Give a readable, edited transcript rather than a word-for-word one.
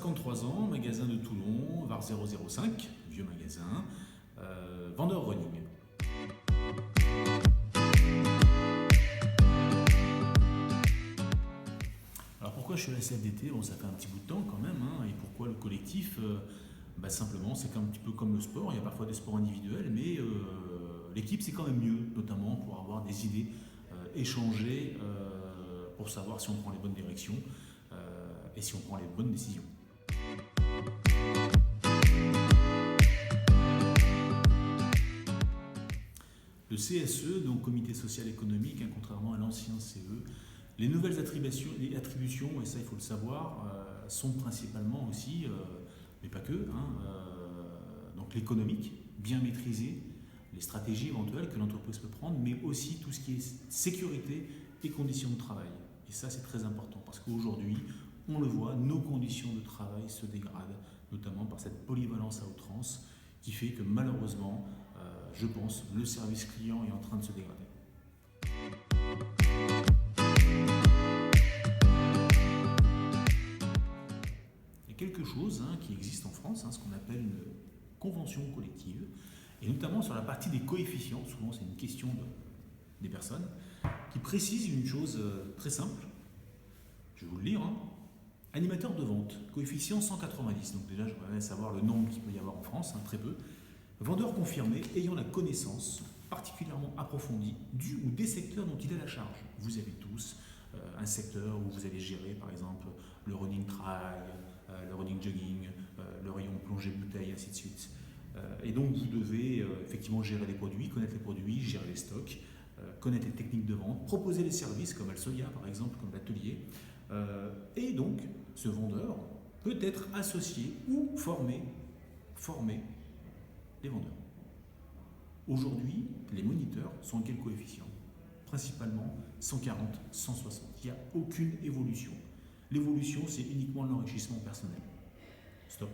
53 ans, magasin de Toulon, VAR 005, vieux magasin, vendeur running. Alors pourquoi je suis à la CFDT? Bon, ça fait un petit bout de temps quand même, hein. Et pourquoi le collectif? Simplement, c'est un petit peu comme le sport, il y a parfois des sports individuels, mais l'équipe c'est quand même mieux, notamment pour avoir des idées, échanger, pour savoir si on prend les bonnes directions et si on prend les bonnes décisions. Le CSE, donc Comité social économique, hein, contrairement à l'ancien CE, les nouvelles attributions, et ça il faut le savoir, sont principalement aussi, mais pas que, donc l'économique, bien maîtriser les stratégies éventuelles que l'entreprise peut prendre, mais aussi tout ce qui est sécurité et conditions de travail. Et ça c'est très important parce qu'aujourd'hui, on le voit, nos conditions de travail se dégradent, notamment par cette polyvalence à outrance qui fait que malheureusement, je pense, le service client est en train de se dégrader. Il y a quelque chose qui existe en France, ce qu'on appelle une convention collective, et notamment sur la partie des coefficients, souvent c'est une question des personnes, qui précise une chose très simple, je vais vous le lire, animateur de vente, coefficient 190, donc déjà j'aimerais savoir le nombre qu'il peut y avoir en France, très peu. Vendeur confirmé ayant la connaissance particulièrement approfondie du ou des secteurs dont il a la charge. Vous avez tous un secteur où vous allez gérer par exemple le running trail, le running jogging, le rayon plongée bouteille, ainsi de suite. Et donc vous devez effectivement gérer les produits, connaître les produits, gérer les stocks, connaître les techniques de vente, proposer les services comme Alsolia par exemple, comme l'atelier. Et donc ce vendeur peut être associé ou former les vendeurs. Aujourd'hui, les moniteurs sont à quel coefficient? Principalement 140, 160. Il n'y a aucune évolution. L'évolution, c'est uniquement l'enrichissement personnel. Stop.